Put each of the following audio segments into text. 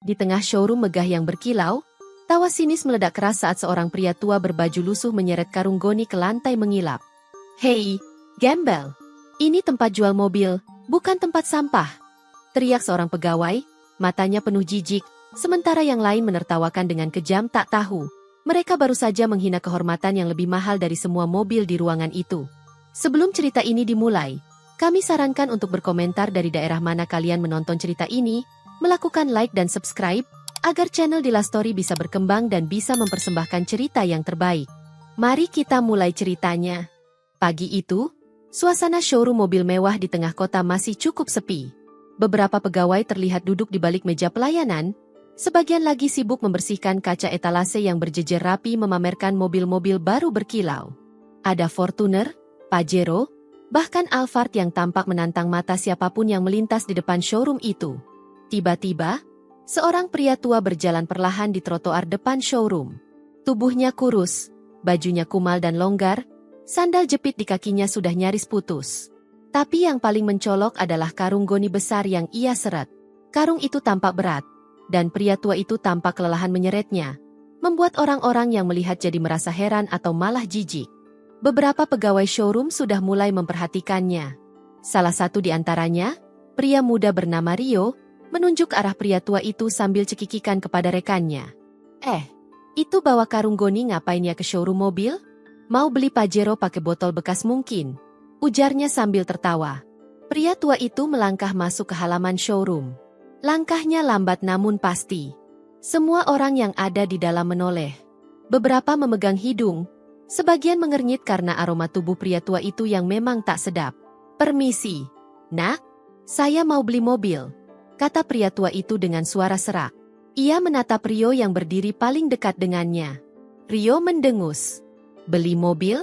Di tengah showroom megah yang berkilau, tawa sinis meledak keras saat seorang pria tua berbaju lusuh menyeret karung goni ke lantai mengilap. "Hei, gembel! Ini tempat jual mobil, bukan tempat sampah!" teriak seorang pegawai, matanya penuh jijik, sementara yang lain menertawakan dengan kejam tak tahu. Mereka baru saja menghina kehormatan yang lebih mahal dari semua mobil di ruangan itu. Sebelum cerita ini dimulai, kami sarankan untuk berkomentar dari daerah mana kalian menonton cerita ini, melakukan like dan subscribe, agar channel Dila Story bisa berkembang dan bisa mempersembahkan cerita yang terbaik. Mari kita mulai ceritanya. Pagi itu, suasana showroom mobil mewah di tengah kota masih cukup sepi. Beberapa pegawai terlihat duduk di balik meja pelayanan, sebagian lagi sibuk membersihkan kaca etalase yang berjejer rapi memamerkan mobil-mobil baru berkilau. Ada Fortuner, Pajero, bahkan Alphard yang tampak menantang mata siapapun yang melintas di depan showroom itu. Tiba-tiba, seorang pria tua berjalan perlahan di trotoar depan showroom. Tubuhnya kurus, bajunya kumal dan longgar, sandal jepit di kakinya sudah nyaris putus. Tapi yang paling mencolok adalah karung goni besar yang ia seret. Karung itu tampak berat, dan pria tua itu tampak kelelahan menyeretnya, membuat orang-orang yang melihat jadi merasa heran atau malah jijik. Beberapa pegawai showroom sudah mulai memperhatikannya. Salah satu di antaranya, pria muda bernama Rio, menunjuk arah pria tua itu sambil cekikikan kepada rekannya. Itu bawa karung goni ngapain ya ke showroom mobil? Mau beli Pajero pakai botol bekas mungkin? Ujarnya sambil tertawa. Pria tua itu melangkah masuk ke halaman showroom. Langkahnya lambat namun pasti. Semua orang yang ada di dalam menoleh. Beberapa memegang hidung, sebagian mengernyit karena aroma tubuh pria tua itu yang memang tak sedap. "Permisi, Nak, saya mau beli mobil," kata pria tua itu dengan suara serak. Ia menatap Rio yang berdiri paling dekat dengannya. Rio mendengus. "Beli mobil?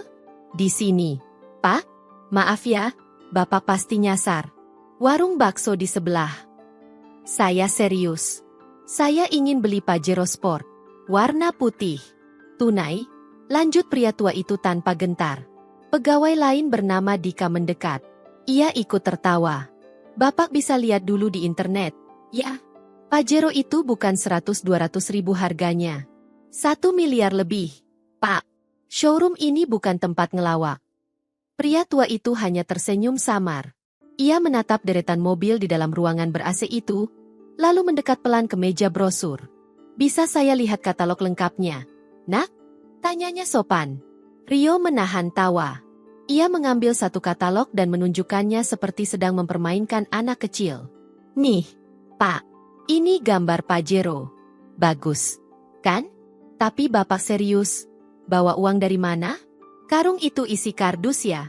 Di sini, Pak? Maaf ya, Bapak pasti nyasar. Warung bakso di sebelah." "Saya serius. Saya ingin beli Pajero Sport, warna putih. Tunai," lanjut pria tua itu tanpa gentar. Pegawai lain bernama Dika mendekat. Ia ikut tertawa. "Bapak bisa lihat dulu di internet, ya. Pajero itu bukan 100-200 ribu harganya. 1 miliar lebih. Pak, showroom ini bukan tempat ngelawak." Pria tua itu hanya tersenyum samar. Ia menatap deretan mobil di dalam ruangan ber-AC itu, lalu mendekat pelan ke meja brosur. "Bisa saya lihat katalog lengkapnya, Nak?" tanyanya sopan. Rio menahan tawa. Ia mengambil satu katalog dan menunjukkannya seperti sedang mempermainkan anak kecil. "Nih, Pak, ini gambar Pajero. Bagus, kan? Tapi Bapak serius? Bawa uang dari mana? Karung itu isi kardus ya?"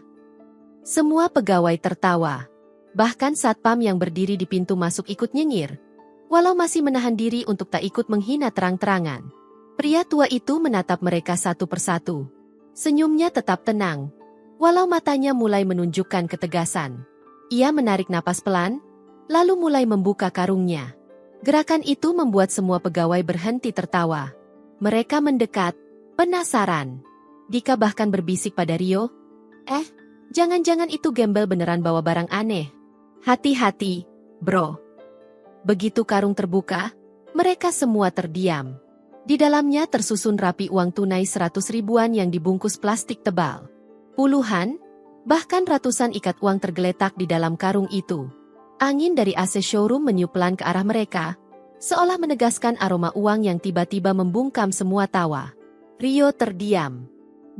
Semua pegawai tertawa. Bahkan satpam yang berdiri di pintu masuk ikut nyengir, walau masih menahan diri untuk tak ikut menghina terang-terangan. Pria tua itu menatap mereka satu persatu. Senyumnya tetap tenang, walau matanya mulai menunjukkan ketegasan. Ia menarik napas pelan, lalu mulai membuka karungnya. Gerakan itu membuat semua pegawai berhenti tertawa. Mereka mendekat, penasaran. Dika bahkan berbisik pada Rio, jangan-jangan itu gembel beneran bawa barang aneh. Hati-hati, bro." Begitu karung terbuka, mereka semua terdiam. Di dalamnya tersusun rapi uang tunai 100 ribuan yang dibungkus plastik tebal. Puluhan, bahkan ratusan ikat uang tergeletak di dalam karung itu. Angin dari AC showroom meniup pelan ke arah mereka, seolah menegaskan aroma uang yang tiba-tiba membungkam semua tawa. Rio terdiam.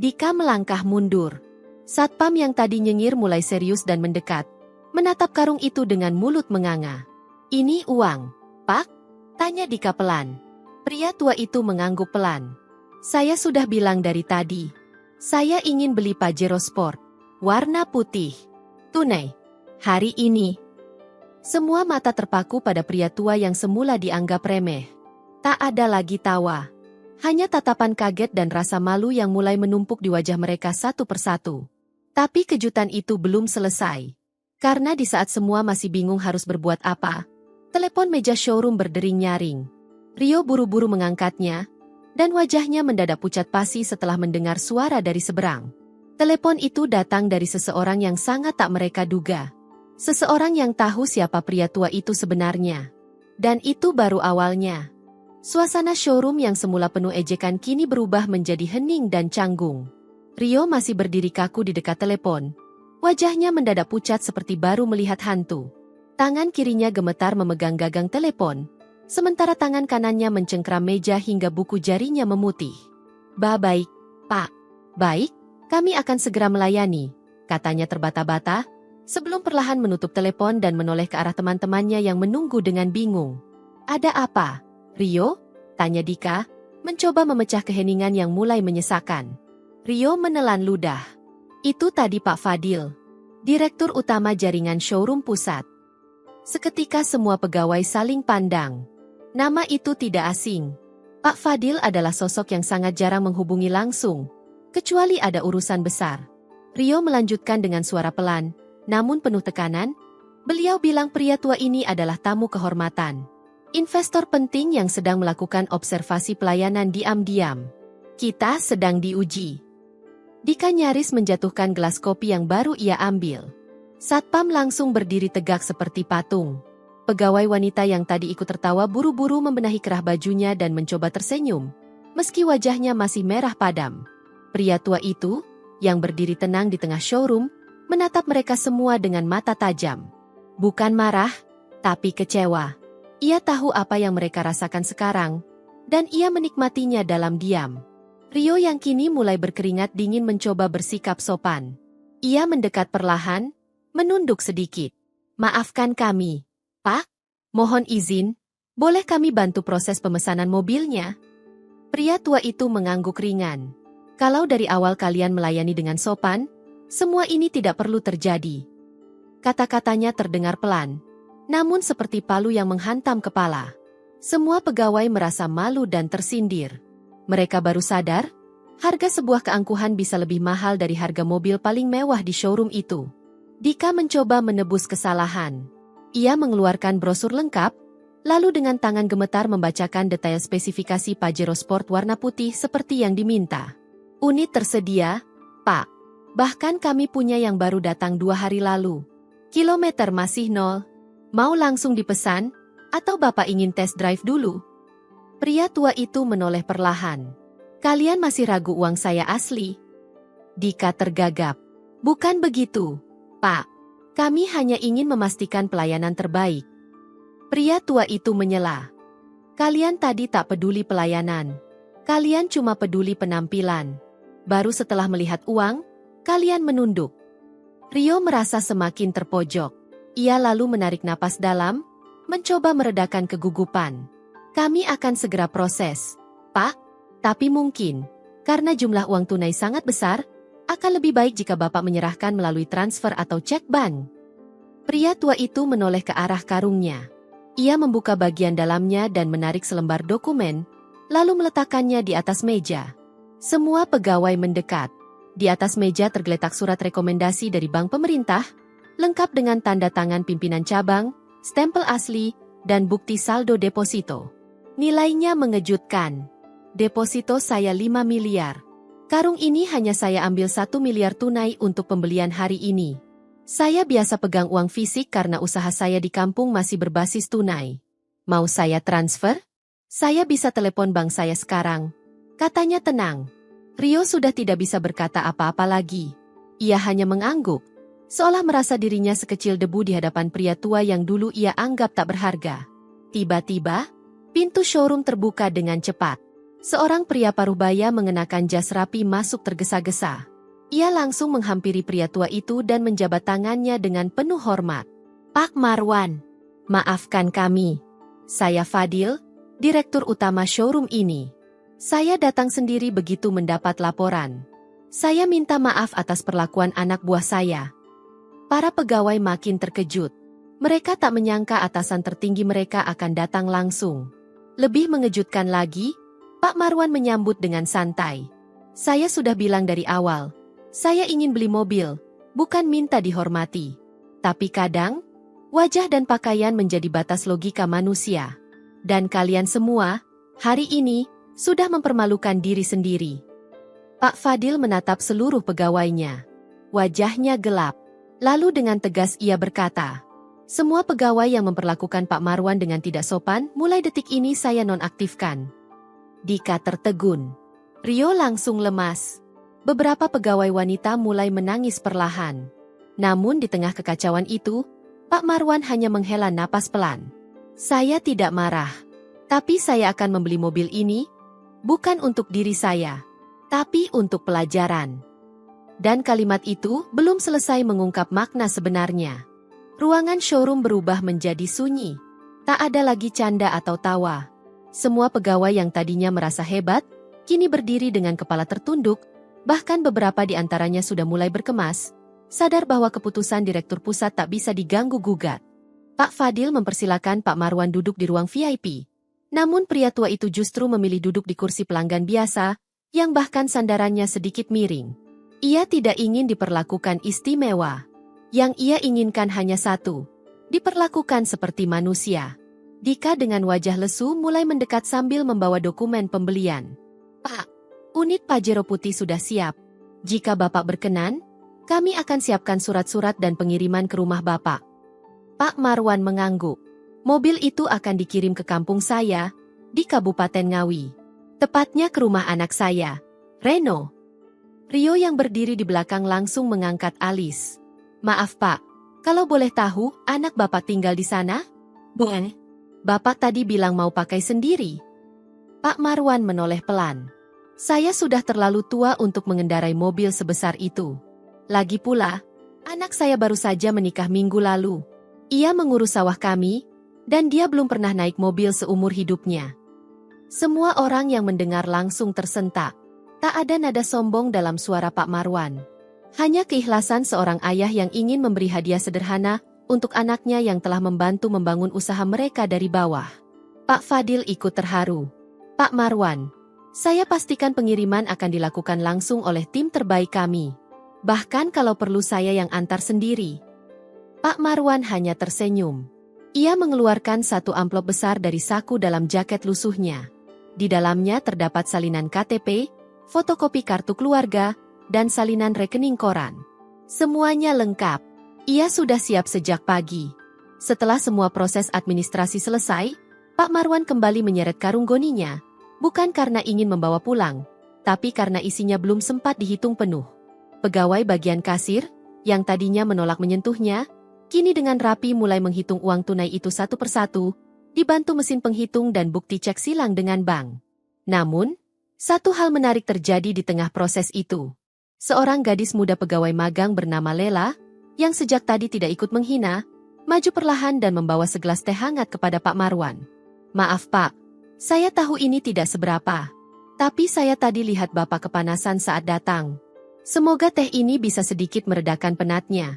Dika melangkah mundur. Satpam yang tadi nyengir mulai serius dan mendekat, menatap karung itu dengan mulut menganga. "Ini uang, Pak?" tanya Dika pelan. Pria tua itu mengangguk pelan. "Saya sudah bilang dari tadi. Saya ingin beli Pajero Sport, warna putih. Tunai. Hari ini." Semua mata terpaku pada pria tua yang semula dianggap remeh. Tak ada lagi tawa. Hanya tatapan kaget dan rasa malu yang mulai menumpuk di wajah mereka satu persatu. Tapi kejutan itu belum selesai. Karena di saat semua masih bingung harus berbuat apa, telepon meja showroom berdering nyaring. Rio buru-buru mengangkatnya, dan wajahnya mendadak pucat pasi setelah mendengar suara dari seberang. Telepon itu datang dari seseorang yang sangat tak mereka duga. Seseorang yang tahu siapa pria tua itu sebenarnya. Dan itu baru awalnya. Suasana showroom yang semula penuh ejekan kini berubah menjadi hening dan canggung. Rio masih berdiri kaku di dekat telepon. Wajahnya mendadak pucat seperti baru melihat hantu. Tangan kirinya gemetar memegang gagang telepon, sementara tangan kanannya mencengkram meja hingga buku jarinya memutih. Baik, Pak. Baik, kami akan segera melayani, katanya terbata-bata, sebelum perlahan menutup telepon dan menoleh ke arah teman-temannya yang menunggu dengan bingung. Ada apa, Rio? Tanya Dika, mencoba memecah keheningan yang mulai menyesakan. Rio menelan ludah. Itu tadi Pak Fadil, Direktur Utama Jaringan Showroom Pusat. Seketika semua pegawai saling pandang. Nama itu tidak asing. Pak Fadil adalah sosok yang sangat jarang menghubungi langsung, kecuali ada urusan besar. Rio melanjutkan dengan suara pelan, namun penuh tekanan. Beliau bilang pria tua ini adalah tamu kehormatan. Investor penting yang sedang melakukan observasi pelayanan diam-diam. Kita sedang diuji. Dika nyaris menjatuhkan gelas kopi yang baru ia ambil. Satpam langsung berdiri tegak seperti patung. Pegawai wanita yang tadi ikut tertawa buru-buru membenahi kerah bajunya dan mencoba tersenyum, meski wajahnya masih merah padam. Pria tua itu, yang berdiri tenang di tengah showroom, menatap mereka semua dengan mata tajam. Bukan marah, tapi kecewa. Ia tahu apa yang mereka rasakan sekarang, dan ia menikmatinya dalam diam. Rio yang kini mulai berkeringat dingin mencoba bersikap sopan. Ia mendekat perlahan, menunduk sedikit. Maafkan kami, Pak. Mohon izin, boleh kami bantu proses pemesanan mobilnya? Pria tua itu mengangguk ringan. Kalau dari awal kalian melayani dengan sopan, semua ini tidak perlu terjadi. Kata-katanya terdengar pelan, namun seperti palu yang menghantam kepala. Semua pegawai merasa malu dan tersindir. Mereka baru sadar, harga sebuah keangkuhan bisa lebih mahal dari harga mobil paling mewah di showroom itu. Dika mencoba menebus kesalahan. Ia mengeluarkan brosur lengkap, lalu dengan tangan gemetar membacakan detail spesifikasi Pajero Sport warna putih seperti yang diminta. Unit tersedia, Pak. Bahkan kami punya yang baru datang 2 hari lalu. Kilometer masih 0. Mau langsung dipesan, atau Bapak ingin test drive dulu? Pria tua itu menoleh perlahan. Kalian masih ragu uang saya asli? Dika tergagap. Bukan begitu, Pak. Kami hanya ingin memastikan pelayanan terbaik. Pria tua itu menyela. Kalian tadi tak peduli pelayanan. Kalian cuma peduli penampilan. Baru setelah melihat uang, kalian menunduk. Rio merasa semakin terpojok. Ia lalu menarik napas dalam, mencoba meredakan kegugupan. Kami akan segera proses, Pak. Tapi mungkin, karena jumlah uang tunai sangat besar, akan lebih baik jika Bapak menyerahkan melalui transfer atau cek bank. Pria tua itu menoleh ke arah karungnya. Ia membuka bagian dalamnya dan menarik selembar dokumen, lalu meletakkannya di atas meja. Semua pegawai mendekat. Di atas meja tergeletak surat rekomendasi dari bank pemerintah, lengkap dengan tanda tangan pimpinan cabang, stempel asli, dan bukti saldo deposito. Nilainya mengejutkan. Deposito saya 5 miliar. Karung ini hanya saya ambil 1 miliar tunai untuk pembelian hari ini. Saya biasa pegang uang fisik karena usaha saya di kampung masih berbasis tunai. Mau saya transfer? Saya bisa telepon bank saya sekarang. Katanya tenang. Rio sudah tidak bisa berkata apa-apa lagi. Ia hanya mengangguk, seolah merasa dirinya sekecil debu di hadapan pria tua yang dulu ia anggap tak berharga. Tiba-tiba, pintu showroom terbuka dengan cepat. Seorang pria paruhbaya mengenakan jas rapi masuk tergesa-gesa. Ia langsung menghampiri pria tua itu dan menjabat tangannya dengan penuh hormat. Pak Marwan, maafkan kami. Saya Fadil, Direktur Utama showroom ini. Saya datang sendiri begitu mendapat laporan. Saya minta maaf atas perlakuan anak buah saya. Para pegawai makin terkejut. Mereka tak menyangka atasan tertinggi mereka akan datang langsung. Lebih mengejutkan lagi, Pak Marwan menyambut dengan santai. Saya sudah bilang dari awal, saya ingin beli mobil, bukan minta dihormati. Tapi kadang, wajah dan pakaian menjadi batas logika manusia. Dan kalian semua, hari ini, sudah mempermalukan diri sendiri. Pak Fadil menatap seluruh pegawainya. Wajahnya gelap. Lalu dengan tegas ia berkata, Semua pegawai yang memperlakukan Pak Marwan dengan tidak sopan, mulai detik ini saya nonaktifkan. Dika tertegun. Rio langsung lemas. Beberapa pegawai wanita mulai menangis perlahan. Namun di tengah kekacauan itu, Pak Marwan hanya menghela napas pelan. Saya tidak marah. Tapi saya akan membeli mobil ini, bukan untuk diri saya, tapi untuk pelajaran. Dan kalimat itu belum selesai mengungkap makna sebenarnya. Ruangan showroom berubah menjadi sunyi. Tak ada lagi canda atau tawa. Semua pegawai yang tadinya merasa hebat, kini berdiri dengan kepala tertunduk, bahkan beberapa di antaranya sudah mulai berkemas, sadar bahwa keputusan direktur pusat tak bisa diganggu-gugat. Pak Fadil mempersilakan Pak Marwan duduk di ruang VIP. Namun pria tua itu justru memilih duduk di kursi pelanggan biasa, yang bahkan sandarannya sedikit miring. Ia tidak ingin diperlakukan istimewa. Yang ia inginkan hanya satu, diperlakukan seperti manusia. Dika dengan wajah lesu mulai mendekat sambil membawa dokumen pembelian. Pak, unit Pajero putih sudah siap. Jika Bapak berkenan, kami akan siapkan surat-surat dan pengiriman ke rumah Bapak. Pak Marwan mengangguk. Mobil itu akan dikirim ke kampung saya, di Kabupaten Ngawi. Tepatnya ke rumah anak saya, Reno. Rio yang berdiri di belakang langsung mengangkat alis. Maaf Pak, kalau boleh tahu, anak Bapak tinggal di sana? Bukan. Bapak tadi bilang mau pakai sendiri. Pak Marwan menoleh pelan. Saya sudah terlalu tua untuk mengendarai mobil sebesar itu. Lagi pula, anak saya baru saja menikah minggu lalu. Ia mengurus sawah kami, dan dia belum pernah naik mobil seumur hidupnya. Semua orang yang mendengar langsung tersentak. Tak ada nada sombong dalam suara Pak Marwan. Hanya keikhlasan seorang ayah yang ingin memberi hadiah sederhana untuk anaknya yang telah membantu membangun usaha mereka dari bawah. Pak Fadil ikut terharu. Pak Marwan, saya pastikan pengiriman akan dilakukan langsung oleh tim terbaik kami. Bahkan kalau perlu saya yang antar sendiri. Pak Marwan hanya tersenyum. Ia mengeluarkan satu amplop besar dari saku dalam jaket lusuhnya. Di dalamnya terdapat salinan KTP, fotokopi kartu keluarga, dan salinan rekening koran. Semuanya lengkap. Ia sudah siap sejak pagi. Setelah semua proses administrasi selesai, Pak Marwan kembali menyeret karung goninya, bukan karena ingin membawa pulang, tapi karena isinya belum sempat dihitung penuh. Pegawai bagian kasir, yang tadinya menolak menyentuhnya, kini dengan rapi mulai menghitung uang tunai itu satu persatu, dibantu mesin penghitung dan bukti cek silang dengan bank. Namun, satu hal menarik terjadi di tengah proses itu. Seorang gadis muda pegawai magang bernama Lela, yang sejak tadi tidak ikut menghina, maju perlahan dan membawa segelas teh hangat kepada Pak Marwan. Maaf Pak, saya tahu ini tidak seberapa. Tapi saya tadi lihat Bapak kepanasan saat datang. Semoga teh ini bisa sedikit meredakan penatnya.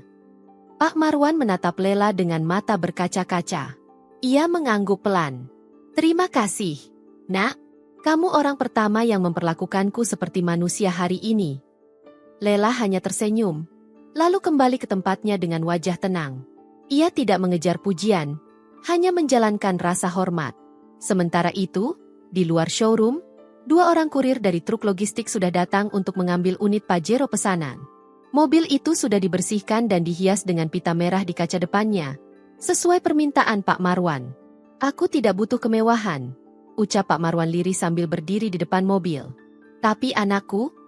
Pak Marwan menatap Lela dengan mata berkaca-kaca. Ia mengangguk pelan. Terima kasih. Nak, kamu orang pertama yang memperlakukanku seperti manusia hari ini. Lela hanya tersenyum, lalu kembali ke tempatnya dengan wajah tenang. Ia tidak mengejar pujian, hanya menjalankan rasa hormat. Sementara itu, di luar showroom, dua orang kurir dari truk logistik sudah datang untuk mengambil unit Pajero pesanan. Mobil itu sudah dibersihkan dan dihias dengan pita merah di kaca depannya, sesuai permintaan Pak Marwan. Aku tidak butuh kemewahan, ucap Pak Marwan lirih sambil berdiri di depan mobil. Tapi anakku,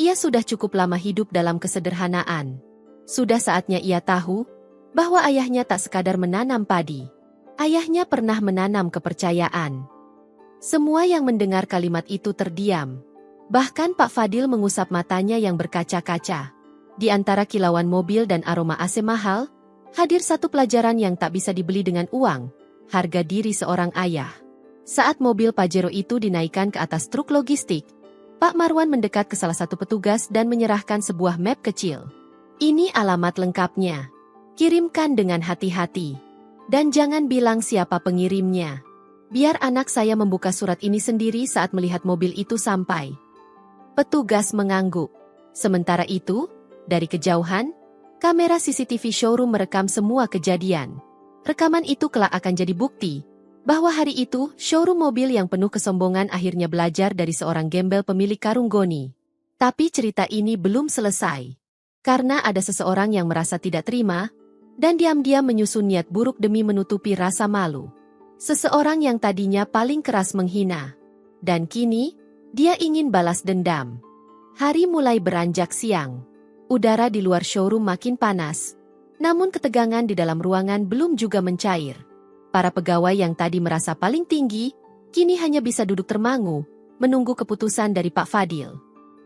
ia sudah cukup lama hidup dalam kesederhanaan. Sudah saatnya ia tahu bahwa ayahnya tak sekadar menanam padi. Ayahnya pernah menanam kepercayaan. Semua yang mendengar kalimat itu terdiam. Bahkan Pak Fadil mengusap matanya yang berkaca-kaca. Di antara kilauan mobil dan aroma AC mahal, hadir satu pelajaran yang tak bisa dibeli dengan uang, harga diri seorang ayah. Saat mobil Pajero itu dinaikkan ke atas truk logistik, Pak Marwan mendekat ke salah satu petugas dan menyerahkan sebuah map kecil. Ini alamat lengkapnya. Kirimkan dengan hati-hati. Dan jangan bilang siapa pengirimnya. Biar anak saya membuka surat ini sendiri saat melihat mobil itu sampai. Petugas mengangguk. Sementara itu, dari kejauhan, kamera CCTV showroom merekam semua kejadian. Rekaman itu kelak akan jadi bukti bahwa hari itu showroom mobil yang penuh kesombongan akhirnya belajar dari seorang gembel pemilik karung goni. Tapi cerita ini belum selesai. Karena ada seseorang yang merasa tidak terima dan diam-diam menyusun niat buruk demi menutupi rasa malu. Seseorang yang tadinya paling keras menghina, dan kini dia ingin balas dendam. Hari mulai beranjak siang. Udara di luar showroom makin panas, namun ketegangan di dalam ruangan belum juga mencair. Para pegawai yang tadi merasa paling tinggi, kini hanya bisa duduk termangu, menunggu keputusan dari Pak Fadil.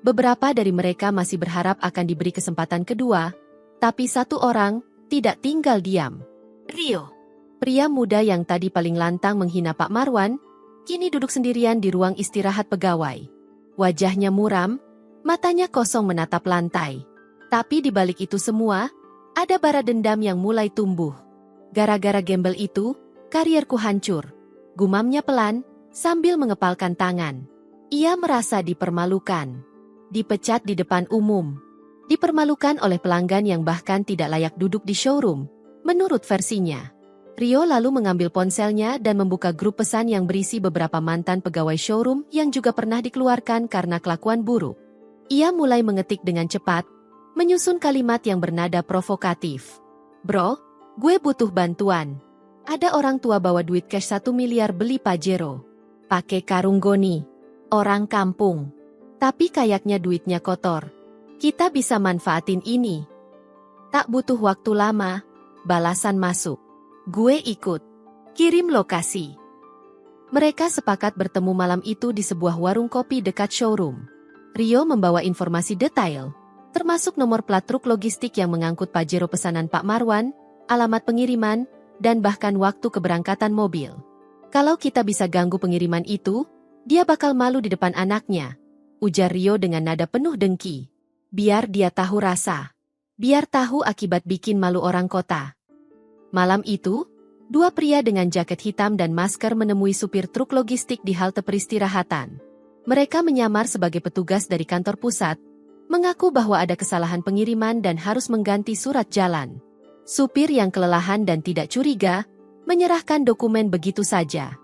Beberapa dari mereka masih berharap akan diberi kesempatan kedua, tapi satu orang tidak tinggal diam. Rio, pria muda yang tadi paling lantang menghina Pak Marwan, kini duduk sendirian di ruang istirahat pegawai. Wajahnya muram, matanya kosong menatap lantai. Tapi di balik itu semua, ada bara dendam yang mulai tumbuh. Gara-gara gembel itu, karierku hancur. Gumamnya pelan, sambil mengepalkan tangan. Ia merasa dipermalukan. Dipecat di depan umum. Dipermalukan oleh pelanggan yang bahkan tidak layak duduk di showroom, menurut versinya. Rio lalu mengambil ponselnya dan membuka grup pesan yang berisi beberapa mantan pegawai showroom yang juga pernah dikeluarkan karena kelakuan buruk. Ia mulai mengetik dengan cepat, menyusun kalimat yang bernada provokatif. Bro, gue butuh bantuan. Ada orang tua bawa duit cash 1 miliar beli Pajero. Pakai karung goni. Orang kampung. Tapi kayaknya duitnya kotor. Kita bisa manfaatin ini. Tak butuh waktu lama, balasan masuk. Gue ikut. Kirim lokasi. Mereka sepakat bertemu malam itu di sebuah warung kopi dekat showroom. Rio membawa informasi detail, termasuk nomor plat truk logistik yang mengangkut Pajero pesanan Pak Marwan, alamat pengiriman, dan bahkan waktu keberangkatan mobil. Kalau kita bisa ganggu pengiriman itu, dia bakal malu di depan anaknya, ujar Rio dengan nada penuh dengki. Biar dia tahu rasa. Biar tahu akibat bikin malu orang kota. Malam itu, dua pria dengan jaket hitam dan masker menemui supir truk logistik di halte peristirahatan. Mereka menyamar sebagai petugas dari kantor pusat, mengaku bahwa ada kesalahan pengiriman dan harus mengganti surat jalan. Supir yang kelelahan dan tidak curiga, menyerahkan dokumen begitu saja.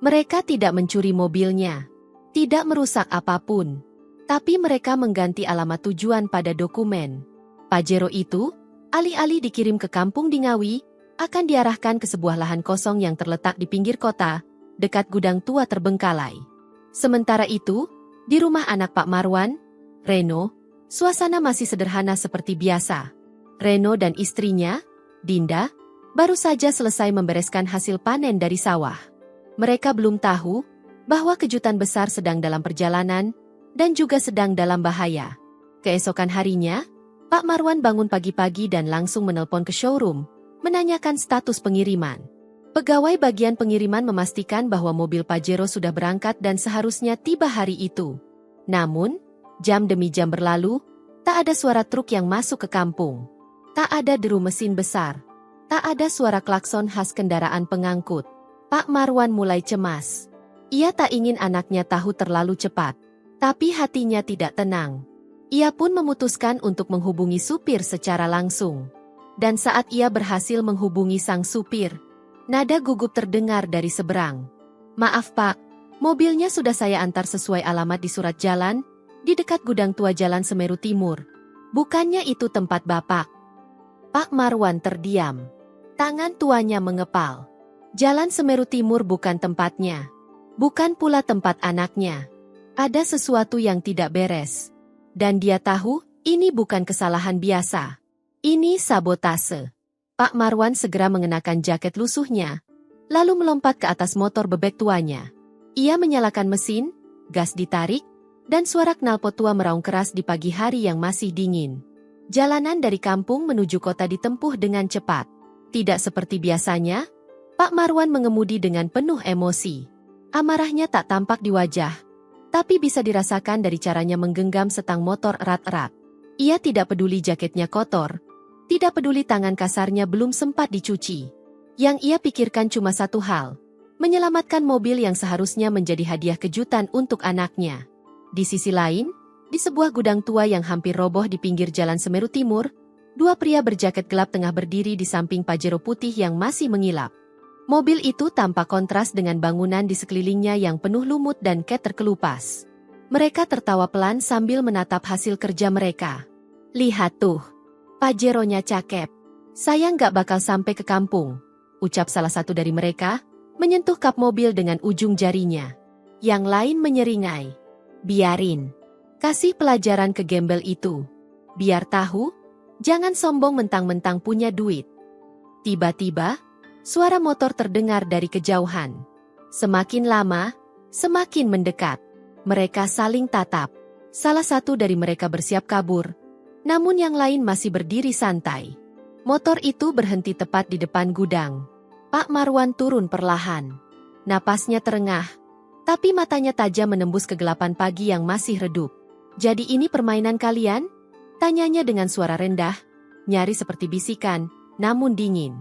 Mereka tidak mencuri mobilnya, tidak merusak apapun, tapi mereka mengganti alamat tujuan pada dokumen. Pajero itu, alih-alih dikirim ke kampung di Ngawi, akan diarahkan ke sebuah lahan kosong yang terletak di pinggir kota, dekat gudang tua terbengkalai. Sementara itu, di rumah anak Pak Marwan, Reno, suasana masih sederhana seperti biasa. Reno dan istrinya, Dinda, baru saja selesai membereskan hasil panen dari sawah. Mereka belum tahu bahwa kejutan besar sedang dalam perjalanan dan juga sedang dalam bahaya. Keesokan harinya, Pak Marwan bangun pagi-pagi dan langsung menelpon ke showroom, menanyakan status pengiriman. Pegawai bagian pengiriman memastikan bahwa mobil Pajero sudah berangkat dan seharusnya tiba hari itu. Namun, jam demi jam berlalu, tak ada suara truk yang masuk ke kampung. Tak ada deru mesin besar. Tak ada suara klakson khas kendaraan pengangkut. Pak Marwan mulai cemas. Ia tak ingin anaknya tahu terlalu cepat. Tapi hatinya tidak tenang. Ia pun memutuskan untuk menghubungi supir secara langsung. Dan saat ia berhasil menghubungi sang supir, nada gugup terdengar dari seberang. Maaf Pak, mobilnya sudah saya antar sesuai alamat di surat jalan, di dekat gudang tua Jalan Semeru Timur. Bukannya itu tempat Bapak. Pak Marwan terdiam. Tangan tuanya mengepal. Jalan Semeru Timur bukan tempatnya. Bukan pula tempat anaknya. Ada sesuatu yang tidak beres. Dan dia tahu, ini bukan kesalahan biasa. Ini sabotase. Pak Marwan segera mengenakan jaket lusuhnya, lalu melompat ke atas motor bebek tuanya. Ia menyalakan mesin, gas ditarik, dan suara knalpot tua meraung keras di pagi hari yang masih dingin. Jalanan dari kampung menuju kota ditempuh dengan cepat. Tidak seperti biasanya, Pak Marwan mengemudi dengan penuh emosi. Amarahnya tak tampak di wajah, tapi bisa dirasakan dari caranya menggenggam setang motor erat-erat. Ia tidak peduli jaketnya kotor, tidak peduli tangan kasarnya belum sempat dicuci. Yang ia pikirkan cuma satu hal, menyelamatkan mobil yang seharusnya menjadi hadiah kejutan untuk anaknya. Di sisi lain, di sebuah gudang tua yang hampir roboh di pinggir Jalan Semeru Timur, dua pria berjaket gelap tengah berdiri di samping Pajero putih yang masih mengilap. Mobil itu tampak kontras dengan bangunan di sekelilingnya yang penuh lumut dan cat terkelupas. Mereka tertawa pelan sambil menatap hasil kerja mereka. Lihat tuh, Pajeronya cakep. Saya nggak bakal sampai ke kampung, ucap salah satu dari mereka, menyentuh kap mobil dengan ujung jarinya. Yang lain menyeringai. Biarin. Kasih pelajaran ke gembel itu. Biar tahu, jangan sombong mentang-mentang punya duit. Tiba-tiba, suara motor terdengar dari kejauhan. Semakin lama, semakin mendekat. Mereka saling tatap. Salah satu dari mereka bersiap kabur, namun yang lain masih berdiri santai. Motor itu berhenti tepat di depan gudang. Pak Marwan turun perlahan. Napasnya terengah, tapi matanya tajam menembus kegelapan pagi yang masih redup. Jadi ini permainan kalian? Tanyanya dengan suara rendah, nyaris seperti bisikan, namun dingin.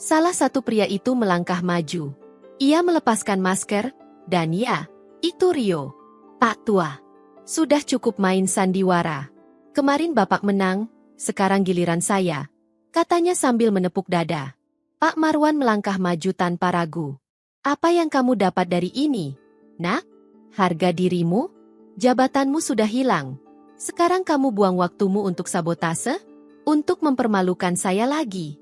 Salah satu pria itu melangkah maju. Ia melepaskan masker, dan ya, itu Rio. Pak Tua, sudah cukup main sandiwara. Kemarin Bapak menang, sekarang giliran saya, katanya sambil menepuk dada. Pak Marwan melangkah maju tanpa ragu. Apa yang kamu dapat dari ini? Nak, harga dirimu? Jabatanmu sudah hilang. Sekarang kamu buang waktumu untuk sabotase? Untuk mempermalukan saya lagi.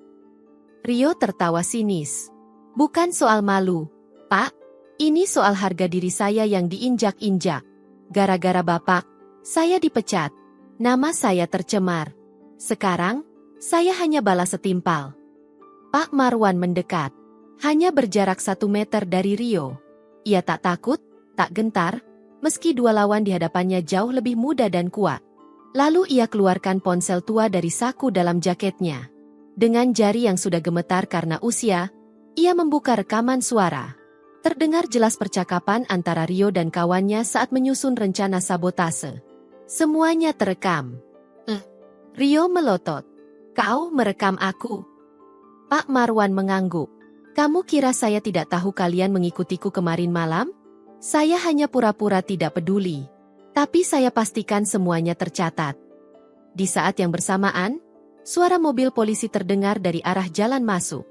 Rio tertawa sinis. Bukan soal malu, Pak. Ini soal harga diri saya yang diinjak-injak. Gara-gara Bapak, saya dipecat. Nama saya tercemar. Sekarang, saya hanya balas setimpal. Pak Marwan mendekat. Hanya berjarak 1 meter dari Rio. Ia tak takut, tak gentar, meski dua lawan di hadapannya jauh lebih muda dan kuat. Lalu ia keluarkan ponsel tua dari saku dalam jaketnya. Dengan jari yang sudah gemetar karena usia, ia membuka rekaman suara. Terdengar jelas percakapan antara Rio dan kawannya saat menyusun rencana sabotase. Semuanya terekam. Rio melotot. Kau merekam aku? Pak Marwan mengangguk. Kamu kira saya tidak tahu kalian mengikutiku kemarin malam? Saya hanya pura-pura tidak peduli. Tapi saya pastikan semuanya tercatat. Di saat yang bersamaan, suara mobil polisi terdengar dari arah jalan masuk.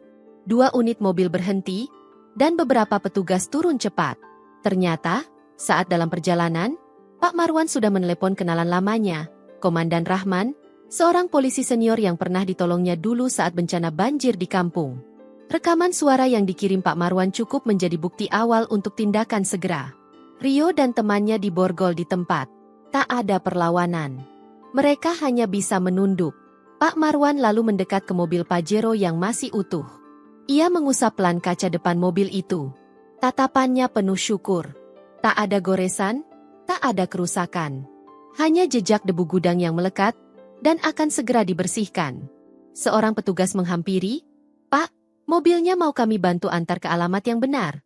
2 unit mobil berhenti, dan beberapa petugas turun cepat. Ternyata, saat dalam perjalanan, Pak Marwan sudah menelepon kenalan lamanya, Komandan Rahman, seorang polisi senior yang pernah ditolongnya dulu saat bencana banjir di kampung. Rekaman suara yang dikirim Pak Marwan cukup menjadi bukti awal untuk tindakan segera. Rio dan temannya diborgol di tempat. Tak ada perlawanan. Mereka hanya bisa menunduk. Pak Marwan lalu mendekat ke mobil Pajero yang masih utuh. Ia mengusap pelan kaca depan mobil itu. Tatapannya penuh syukur. Tak ada goresan, tak ada kerusakan. Hanya jejak debu gudang yang melekat, dan akan segera dibersihkan. Seorang petugas menghampiri, Pak, mobilnya mau kami bantu antar ke alamat yang benar.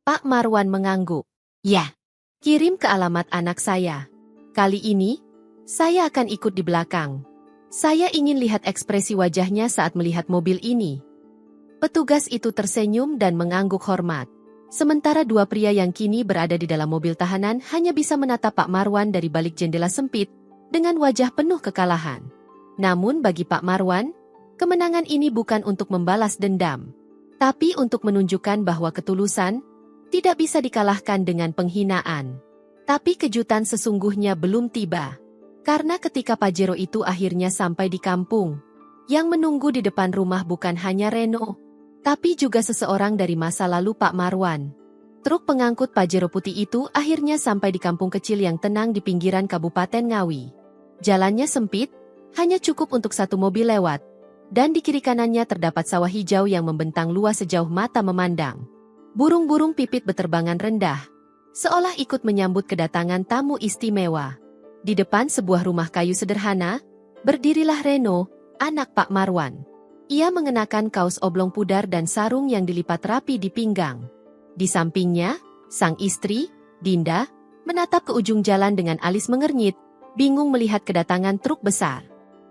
Pak Marwan mengangguk. Ya, kirim ke alamat anak saya. Kali ini, saya akan ikut di belakang. Saya ingin lihat ekspresi wajahnya saat melihat mobil ini. Petugas itu tersenyum dan mengangguk hormat. Sementara 2 pria yang kini berada di dalam mobil tahanan hanya bisa menatap Pak Marwan dari balik jendela sempit, dengan wajah penuh kekalahan. Namun bagi Pak Marwan, kemenangan ini bukan untuk membalas dendam, tapi untuk menunjukkan bahwa ketulusan tidak bisa dikalahkan dengan penghinaan. Tapi kejutan sesungguhnya belum tiba. Karena ketika Pajero itu akhirnya sampai di kampung, yang menunggu di depan rumah bukan hanya Reno, tapi juga seseorang dari masa lalu Pak Marwan. Truk pengangkut Pajero putih itu akhirnya sampai di kampung kecil yang tenang di pinggiran Kabupaten Ngawi. Jalannya sempit, hanya cukup untuk 1 mobil lewat, dan di kiri kanannya terdapat sawah hijau yang membentang luas sejauh mata memandang. Burung-burung pipit beterbangan rendah, seolah ikut menyambut kedatangan tamu istimewa. Di depan sebuah rumah kayu sederhana, berdirilah Reno, anak Pak Marwan. Ia mengenakan kaos oblong pudar dan sarung yang dilipat rapi di pinggang. Di sampingnya, sang istri, Dinda, menatap ke ujung jalan dengan alis mengernyit, bingung melihat kedatangan truk besar.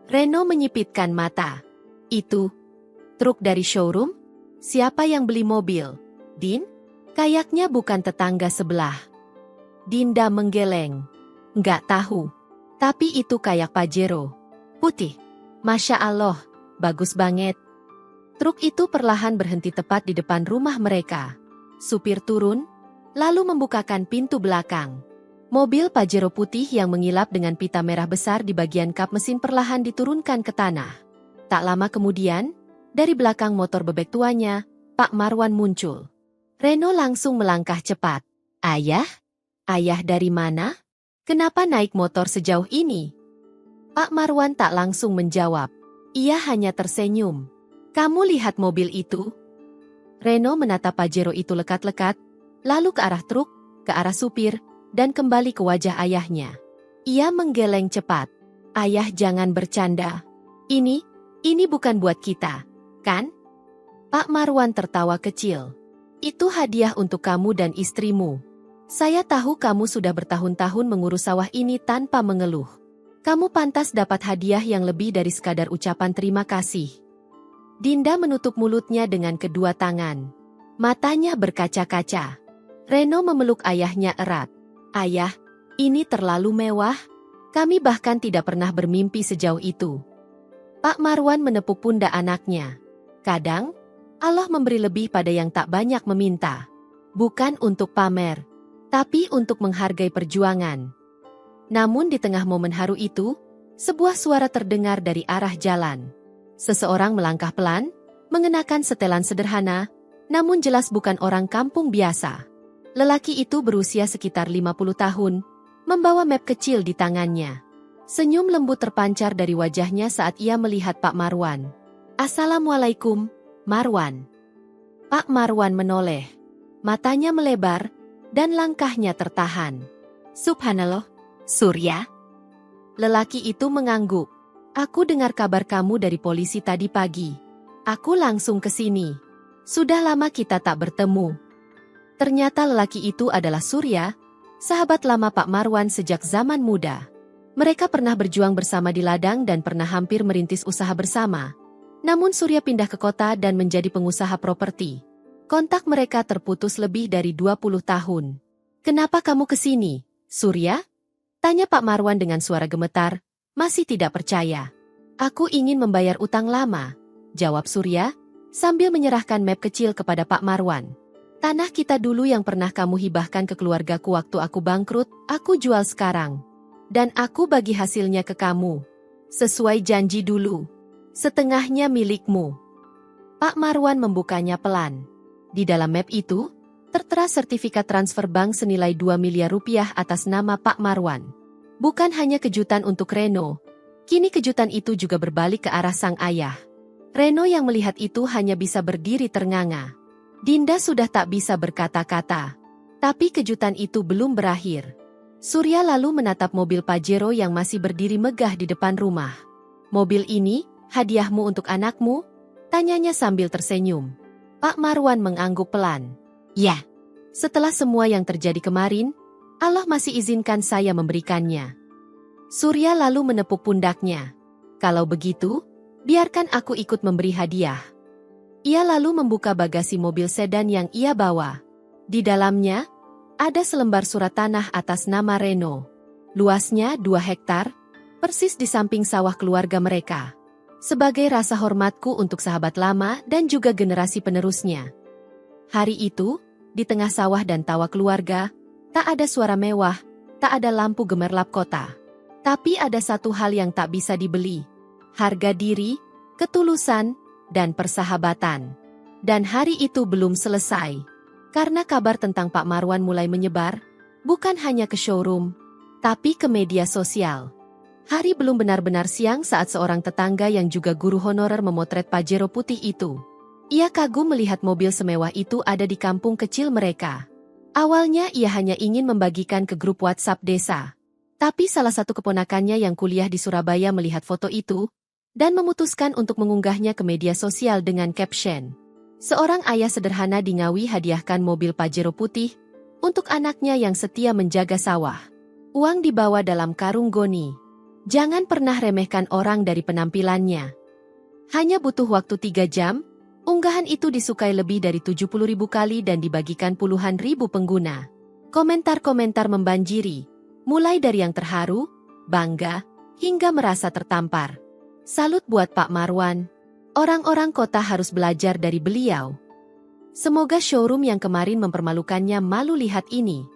Reno menyipitkan mata. Itu, truk dari showroom? Siapa yang beli mobil? Din? Kayaknya bukan tetangga sebelah. Dinda menggeleng. Nggak tahu. Tapi itu kayak Pajero. Putih. Masya Allah. Bagus banget. Truk itu perlahan berhenti tepat di depan rumah mereka. Supir turun, lalu membukakan pintu belakang. Mobil Pajero putih yang mengilap dengan pita merah besar di bagian kap mesin perlahan diturunkan ke tanah. Tak lama kemudian, dari belakang motor bebek tuanya, Pak Marwan muncul. Reno langsung melangkah cepat. Ayah? Ayah dari mana? Kenapa naik motor sejauh ini? Pak Marwan tak langsung menjawab. Ia hanya tersenyum. Kamu lihat mobil itu? Reno menatap Pajero itu lekat-lekat, lalu ke arah truk, ke arah supir, dan kembali ke wajah ayahnya. Ia menggeleng cepat. Ayah jangan bercanda. Ini bukan buat kita, kan? Pak Marwan tertawa kecil. Itu hadiah untuk kamu dan istrimu. Saya tahu kamu sudah bertahun-tahun mengurus sawah ini tanpa mengeluh. Kamu pantas dapat hadiah yang lebih dari sekadar ucapan terima kasih. Dinda menutup mulutnya dengan kedua tangan. Matanya berkaca-kaca. Reno memeluk ayahnya erat. Ayah, ini terlalu mewah. Kami bahkan tidak pernah bermimpi sejauh itu. Pak Marwan menepuk pundak anaknya. Kadang, Allah memberi lebih pada yang tak banyak meminta. Bukan untuk pamer, tapi untuk menghargai perjuangan. Namun di tengah momen haru itu, sebuah suara terdengar dari arah jalan. Seseorang melangkah pelan, mengenakan setelan sederhana, namun jelas bukan orang kampung biasa. Lelaki itu berusia sekitar 50 tahun, membawa map kecil di tangannya. Senyum lembut terpancar dari wajahnya saat ia melihat Pak Marwan. Assalamualaikum, Marwan. Pak Marwan menoleh. Matanya melebar, dan langkahnya tertahan. Subhanallah, Surya. Lelaki itu mengangguk. Aku dengar kabar kamu dari polisi tadi pagi. Aku langsung ke sini. Sudah lama kita tak bertemu. Ternyata lelaki itu adalah Surya, sahabat lama Pak Marwan sejak zaman muda. Mereka pernah berjuang bersama di ladang dan pernah hampir merintis usaha bersama. Namun Surya pindah ke kota dan menjadi pengusaha properti. Kontak mereka terputus lebih dari 20 tahun. Kenapa kamu ke sini, Surya? Tanya Pak Marwan dengan suara gemetar, masih tidak percaya. Aku ingin membayar utang lama, jawab Surya, sambil menyerahkan map kecil kepada Pak Marwan. Tanah kita dulu yang pernah kamu hibahkan ke keluargaku waktu aku bangkrut, aku jual sekarang. Dan aku bagi hasilnya ke kamu. Sesuai janji dulu. Setengahnya milikmu. Pak Marwan membukanya pelan. Di dalam map itu, tertera sertifikat transfer bank senilai 2 miliar rupiah atas nama Pak Marwan. Bukan hanya kejutan untuk Reno, kini kejutan itu juga berbalik ke arah sang ayah. Reno yang melihat itu hanya bisa berdiri ternganga. Dinda sudah tak bisa berkata-kata. Tapi kejutan itu belum berakhir. Surya lalu menatap mobil Pajero yang masih berdiri megah di depan rumah. Mobil ini, hadiahmu untuk anakmu? Tanyanya sambil tersenyum. Pak Marwan mengangguk pelan. Ya, setelah semua yang terjadi kemarin, Allah masih izinkan saya memberikannya. Surya lalu menepuk pundaknya. Kalau begitu, biarkan aku ikut memberi hadiah. Ia lalu membuka bagasi mobil sedan yang ia bawa. Di dalamnya, ada selembar surat tanah atas nama Reno. Luasnya 2 hektar, persis di samping sawah keluarga mereka. Sebagai rasa hormatku untuk sahabat lama dan juga generasi penerusnya. Hari itu, di tengah sawah dan tawa keluarga, tak ada suara mewah, tak ada lampu gemerlap kota. Tapi ada satu hal yang tak bisa dibeli. Harga diri, ketulusan, dan persahabatan. Dan hari itu belum selesai. Karena kabar tentang Pak Marwan mulai menyebar, bukan hanya ke showroom, tapi ke media sosial. Hari belum benar-benar siang saat seorang tetangga yang juga guru honorer memotret Pajero putih itu. Ia kagum melihat mobil semewah itu ada di kampung kecil mereka. Awalnya ia hanya ingin membagikan ke grup WhatsApp desa. Tapi salah satu keponakannya yang kuliah di Surabaya melihat foto itu, dan memutuskan untuk mengunggahnya ke media sosial dengan caption. Seorang ayah sederhana di Ngawi hadiahkan mobil Pajero putih untuk anaknya yang setia menjaga sawah. Uang dibawa dalam karung goni. Jangan pernah remehkan orang dari penampilannya. Hanya butuh waktu 3 jam, unggahan itu disukai lebih dari 70.000 kali dan dibagikan puluhan ribu pengguna. Komentar-komentar membanjiri, mulai dari yang terharu, bangga, hingga merasa tertampar. Salut buat Pak Marwan. Orang-orang kota harus belajar dari beliau. Semoga showroom yang kemarin mempermalukannya malu lihat ini.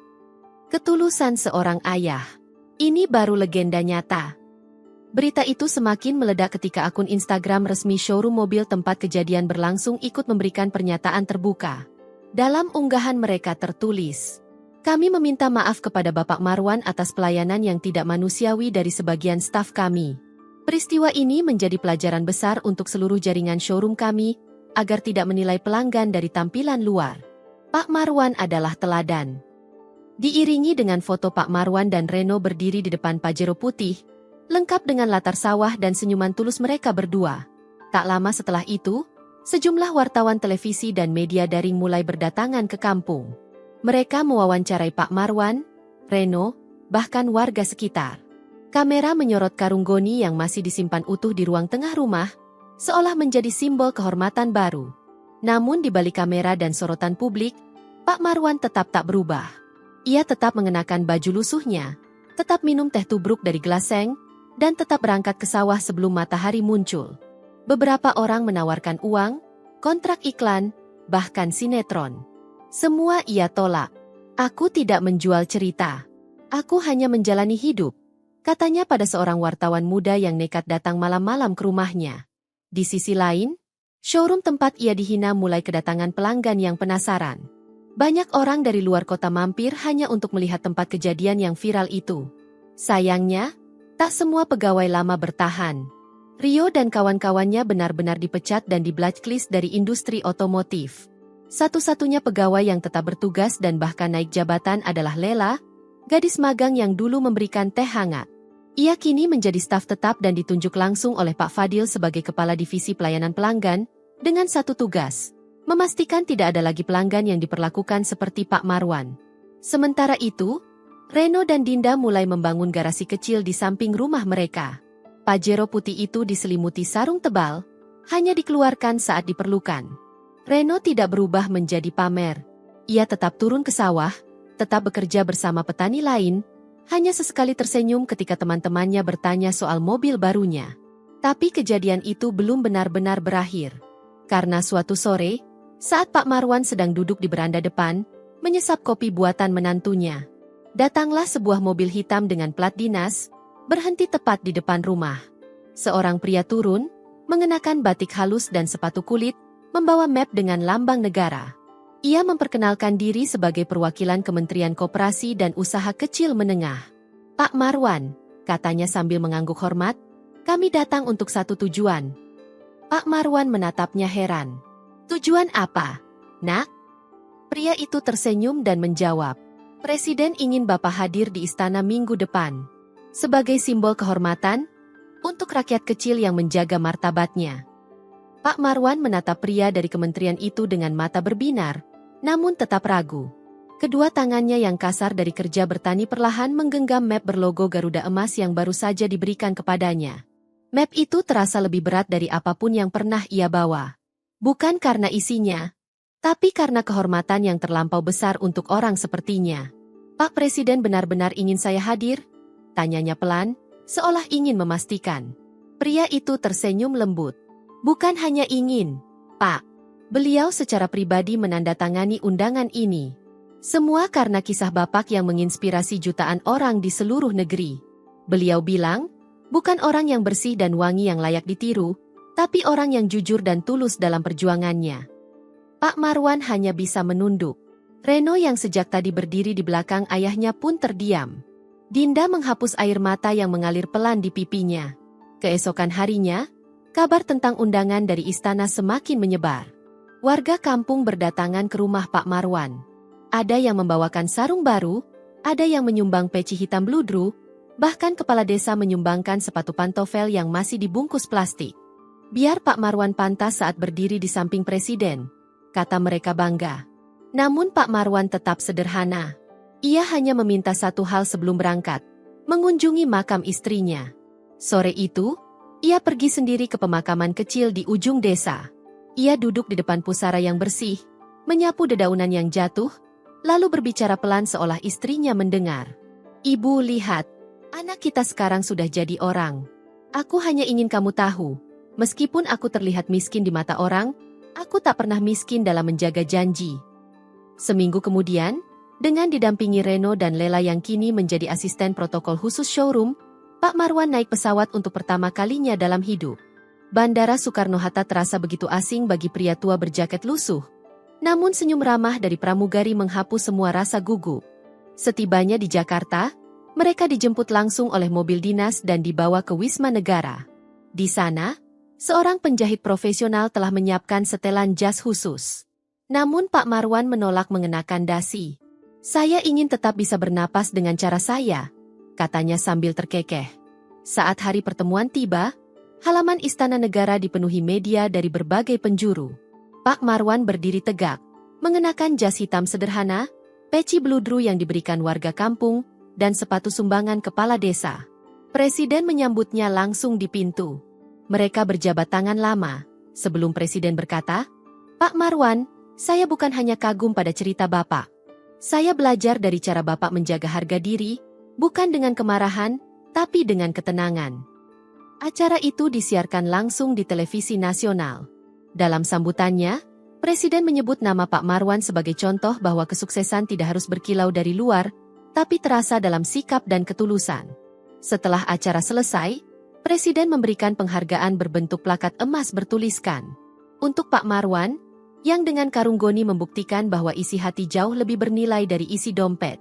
Ketulusan seorang ayah. Ini baru legenda nyata. Berita itu semakin meledak ketika akun Instagram resmi showroom mobil tempat kejadian berlangsung ikut memberikan pernyataan terbuka. Dalam unggahan mereka tertulis, "Kami meminta maaf kepada Bapak Marwan atas pelayanan yang tidak manusiawi dari sebagian staf kami. Peristiwa ini menjadi pelajaran besar untuk seluruh jaringan showroom kami, agar tidak menilai pelanggan dari tampilan luar. Pak Marwan adalah teladan." Diiringi dengan foto Pak Marwan dan Reno berdiri di depan Pajero putih, lengkap dengan latar sawah dan senyuman tulus mereka berdua. Tak lama setelah itu, sejumlah wartawan televisi dan media daring mulai berdatangan ke kampung. Mereka mewawancarai Pak Marwan, Reno, bahkan warga sekitar. Kamera menyorot karung goni yang masih disimpan utuh di ruang tengah rumah, seolah menjadi simbol kehormatan baru. Namun di balik kamera dan sorotan publik, Pak Marwan tetap tak berubah. Ia tetap mengenakan baju lusuhnya, tetap minum teh tubruk dari gelas seng, dan tetap berangkat ke sawah sebelum matahari muncul. Beberapa orang menawarkan uang, kontrak iklan, bahkan sinetron. Semua ia tolak. "Aku tidak menjual cerita. Aku hanya menjalani hidup," katanya pada seorang wartawan muda yang nekat datang malam-malam ke rumahnya. Di sisi lain, showroom tempat ia dihina mulai kedatangan pelanggan yang penasaran. Banyak orang dari luar kota mampir hanya untuk melihat tempat kejadian yang viral itu. Sayangnya, tak semua pegawai lama bertahan. Rio dan kawan-kawannya benar-benar dipecat dan di-blacklist dari industri otomotif. Satu-satunya pegawai yang tetap bertugas dan bahkan naik jabatan adalah Lela, gadis magang yang dulu memberikan teh hangat. Ia kini menjadi staf tetap dan ditunjuk langsung oleh Pak Fadil sebagai Kepala Divisi Pelayanan Pelanggan, dengan satu tugas, memastikan tidak ada lagi pelanggan yang diperlakukan seperti Pak Marwan. Sementara itu, Reno dan Dinda mulai membangun garasi kecil di samping rumah mereka. Pajero putih itu diselimuti sarung tebal, hanya dikeluarkan saat diperlukan. Reno tidak berubah menjadi pamer. Ia tetap turun ke sawah, tetap bekerja bersama petani lain, hanya sesekali tersenyum ketika teman-temannya bertanya soal mobil barunya. Tapi kejadian itu belum benar-benar berakhir. Karena suatu sore, saat Pak Marwan sedang duduk di beranda depan, menyesap kopi buatan menantunya, datanglah sebuah mobil hitam dengan plat dinas, berhenti tepat di depan rumah. Seorang pria turun, mengenakan batik halus dan sepatu kulit, membawa map dengan lambang negara. Ia memperkenalkan diri sebagai perwakilan Kementerian Koperasi dan Usaha Kecil Menengah. "Pak Marwan," katanya sambil mengangguk hormat, "kami datang untuk satu tujuan." Pak Marwan menatapnya heran. "Tujuan apa, Nak?" Pria itu tersenyum dan menjawab, "Presiden ingin Bapak hadir di istana minggu depan. Sebagai simbol kehormatan, untuk rakyat kecil yang menjaga martabatnya." Pak Marwan menatap pria dari kementerian itu dengan mata berbinar, namun tetap ragu. Kedua tangannya yang kasar dari kerja bertani perlahan menggenggam map berlogo Garuda Emas yang baru saja diberikan kepadanya. Map itu terasa lebih berat dari apapun yang pernah ia bawa. Bukan karena isinya, tapi karena kehormatan yang terlampau besar untuk orang sepertinya. "Pak Presiden benar-benar ingin saya hadir?" tanyanya pelan, seolah ingin memastikan. Pria itu tersenyum lembut. "Bukan hanya ingin, Pak. Beliau secara pribadi menandatangani undangan ini. Semua karena kisah Bapak yang menginspirasi jutaan orang di seluruh negeri. Beliau bilang, bukan orang yang bersih dan wangi yang layak ditiru, tapi orang yang jujur dan tulus dalam perjuangannya." Pak Marwan hanya bisa menunduk. Reno yang sejak tadi berdiri di belakang ayahnya pun terdiam. Dinda menghapus air mata yang mengalir pelan di pipinya. Keesokan harinya, kabar tentang undangan dari istana semakin menyebar. Warga kampung berdatangan ke rumah Pak Marwan. Ada yang membawakan sarung baru, ada yang menyumbang peci hitam bludru, bahkan kepala desa menyumbangkan sepatu pantofel yang masih dibungkus plastik. "Biar Pak Marwan pantas saat berdiri di samping presiden," kata mereka bangga. Namun Pak Marwan tetap sederhana. Ia hanya meminta satu hal sebelum berangkat, mengunjungi makam istrinya. Sore itu, ia pergi sendiri ke pemakaman kecil di ujung desa. Ia duduk di depan pusara yang bersih, menyapu dedaunan yang jatuh, lalu berbicara pelan seolah istrinya mendengar. "Ibu, lihat, anak kita sekarang sudah jadi orang. Aku hanya ingin kamu tahu, meskipun aku terlihat miskin di mata orang, aku tak pernah miskin dalam menjaga janji." Seminggu kemudian, dengan didampingi Reno dan Lela yang kini menjadi asisten protokol khusus showroom, Pak Marwan naik pesawat untuk pertama kalinya dalam hidup. Bandara Soekarno-Hatta terasa begitu asing bagi pria tua berjaket lusuh. Namun senyum ramah dari pramugari menghapus semua rasa gugup. Setibanya di Jakarta, mereka dijemput langsung oleh mobil dinas dan dibawa ke Wisma Negara. Di sana, seorang penjahit profesional telah menyiapkan setelan jas khusus. Namun Pak Marwan menolak mengenakan dasi. "Saya ingin tetap bisa bernapas dengan cara saya," katanya sambil terkekeh. Saat hari pertemuan tiba, halaman Istana Negara dipenuhi media dari berbagai penjuru. Pak Marwan berdiri tegak, mengenakan jas hitam sederhana, peci bludru yang diberikan warga kampung, dan sepatu sumbangan kepala desa. Presiden menyambutnya langsung di pintu. Mereka berjabat tangan lama, sebelum Presiden berkata, "Pak Marwan, saya bukan hanya kagum pada cerita Bapak. Saya belajar dari cara Bapak menjaga harga diri, bukan dengan kemarahan, tapi dengan ketenangan." Acara itu disiarkan langsung di televisi nasional. Dalam sambutannya, Presiden menyebut nama Pak Marwan sebagai contoh bahwa kesuksesan tidak harus berkilau dari luar, tapi terasa dalam sikap dan ketulusan. Setelah acara selesai, Presiden memberikan penghargaan berbentuk plakat emas bertuliskan, "Untuk Pak Marwan," yang dengan karung goni membuktikan bahwa isi hati jauh lebih bernilai dari isi dompet.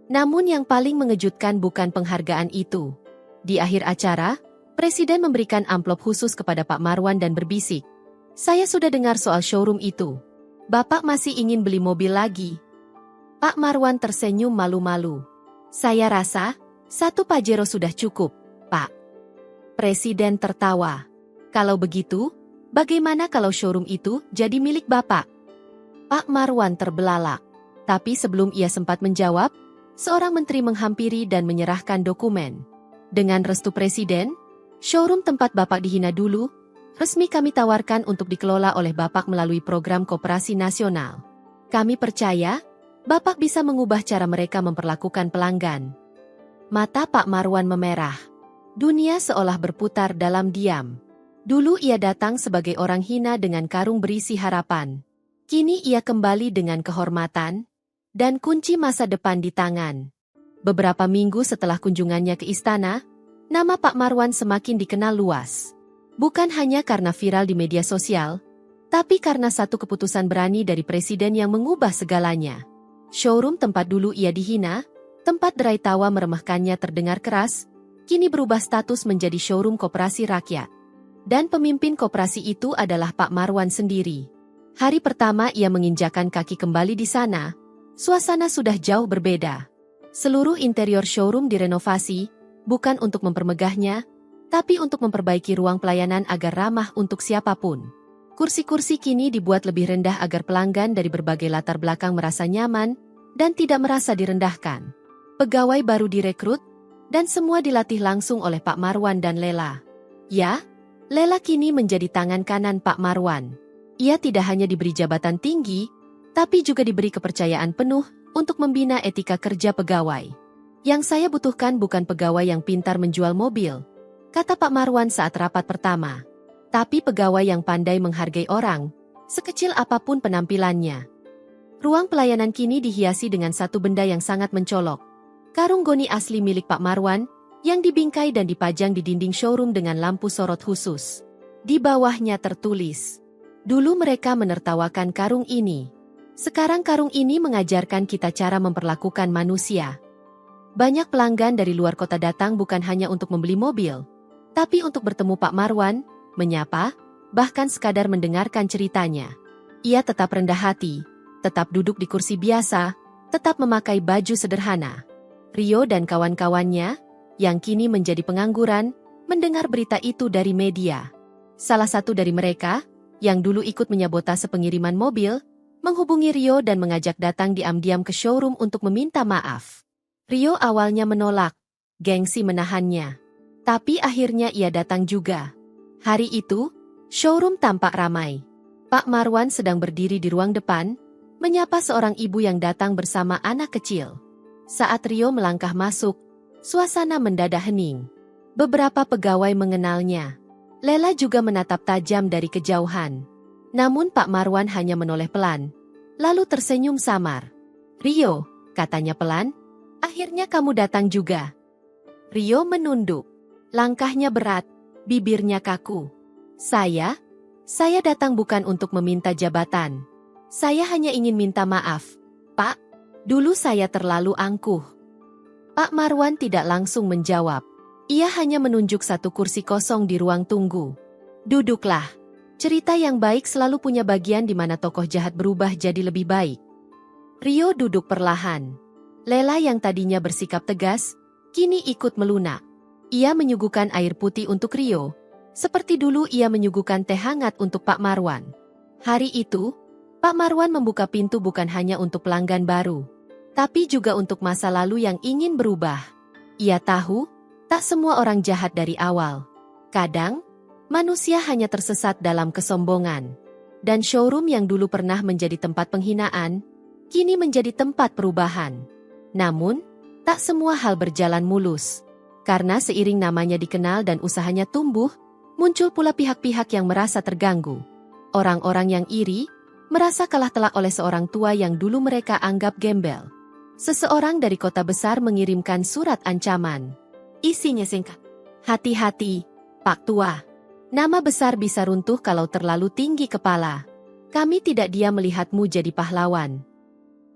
Namun yang paling mengejutkan bukan penghargaan itu. Di akhir acara, Presiden memberikan amplop khusus kepada Pak Marwan dan berbisik, "Saya sudah dengar soal showroom itu. Bapak masih ingin beli mobil lagi?" Pak Marwan tersenyum malu-malu. "Saya rasa, 1 Pajero sudah cukup, Pak." Presiden tertawa. "Kalau begitu, bagaimana kalau showroom itu jadi milik Bapak?" Pak Marwan terbelalak. Tapi sebelum ia sempat menjawab, seorang menteri menghampiri dan menyerahkan dokumen. "Dengan restu Presiden, showroom tempat Bapak dihina dulu, resmi kami tawarkan untuk dikelola oleh Bapak melalui program Koperasi Nasional. Kami percaya, Bapak bisa mengubah cara mereka memperlakukan pelanggan." Mata Pak Marwan memerah. Dunia seolah berputar dalam diam. Dulu ia datang sebagai orang hina dengan karung berisi harapan. Kini ia kembali dengan kehormatan dan kunci masa depan di tangan. Beberapa minggu setelah kunjungannya ke istana, nama Pak Marwan semakin dikenal luas. Bukan hanya karena viral di media sosial, tapi karena satu keputusan berani dari Presiden yang mengubah segalanya. Showroom tempat dulu ia dihina, tempat derai tawa meremehkannya terdengar keras, kini berubah status menjadi showroom koperasi rakyat. Dan pemimpin koperasi itu adalah Pak Marwan sendiri. Hari pertama ia menginjakan kaki kembali di sana, suasana sudah jauh berbeda. Seluruh interior showroom direnovasi, bukan untuk mempermegahnya, tapi untuk memperbaiki ruang pelayanan agar ramah untuk siapapun. Kursi-kursi kini dibuat lebih rendah agar pelanggan dari berbagai latar belakang merasa nyaman dan tidak merasa direndahkan. Pegawai baru direkrut, dan semua dilatih langsung oleh Pak Marwan dan Lela. Ya, Lela kini menjadi tangan kanan Pak Marwan. Ia tidak hanya diberi jabatan tinggi, tapi juga diberi kepercayaan penuh untuk membina etika kerja pegawai. "Yang saya butuhkan bukan pegawai yang pintar menjual mobil," kata Pak Marwan saat rapat pertama, "tapi pegawai yang pandai menghargai orang, sekecil apapun penampilannya." Ruang pelayanan kini dihiasi dengan satu benda yang sangat mencolok. Karung goni asli milik Pak Marwan, yang dibingkai dan dipajang di dinding showroom dengan lampu sorot khusus. Di bawahnya tertulis, "Dulu mereka menertawakan karung ini. Sekarang karung ini mengajarkan kita cara memperlakukan manusia." Banyak pelanggan dari luar kota datang bukan hanya untuk membeli mobil, tapi untuk bertemu Pak Marwan, menyapa, bahkan sekadar mendengarkan ceritanya. Ia tetap rendah hati, tetap duduk di kursi biasa, tetap memakai baju sederhana. Rio dan kawan-kawannya, yang kini menjadi pengangguran, mendengar berita itu dari media. Salah satu dari mereka, yang dulu ikut menyabotase pengiriman mobil, menghubungi Rio dan mengajak datang diam-diam ke showroom untuk meminta maaf. Rio awalnya menolak, gengsi menahannya. Tapi akhirnya ia datang juga. Hari itu, showroom tampak ramai. Pak Marwan sedang berdiri di ruang depan, menyapa seorang ibu yang datang bersama anak kecil. Saat Rio melangkah masuk, suasana mendadak hening. Beberapa pegawai mengenalnya. Lela juga menatap tajam dari kejauhan. Namun Pak Marwan hanya menoleh pelan, lalu tersenyum samar. "Rio," katanya pelan, "akhirnya kamu datang juga." Rio menunduk. Langkahnya berat, bibirnya kaku. Saya datang bukan untuk meminta jabatan. Saya hanya ingin minta maaf. Pak, dulu saya terlalu angkuh. Pak Marwan tidak langsung menjawab. Ia hanya menunjuk satu kursi kosong di ruang tunggu. Duduklah. Cerita yang baik selalu punya bagian di mana tokoh jahat berubah jadi lebih baik. Rio duduk perlahan. Lela yang tadinya bersikap tegas, kini ikut melunak. Ia menyuguhkan air putih untuk Rio. Seperti dulu ia menyuguhkan teh hangat untuk Pak Marwan. Hari itu, Pak Marwan membuka pintu bukan hanya untuk pelanggan baru, tapi juga untuk masa lalu yang ingin berubah. Ia tahu, tak semua orang jahat dari awal. Kadang, manusia hanya tersesat dalam kesombongan. Dan showroom yang dulu pernah menjadi tempat penghinaan, kini menjadi tempat perubahan. Namun, tak semua hal berjalan mulus. Karena seiring namanya dikenal dan usahanya tumbuh, muncul pula pihak-pihak yang merasa terganggu. Orang-orang yang iri, merasa kalah telak oleh seorang tua yang dulu mereka anggap gembel. Seseorang dari kota besar mengirimkan surat ancaman. Isinya singkat. Hati-hati, Pak Tua. Nama besar bisa runtuh kalau terlalu tinggi kepala. Kami tidak diam melihatmu jadi pahlawan.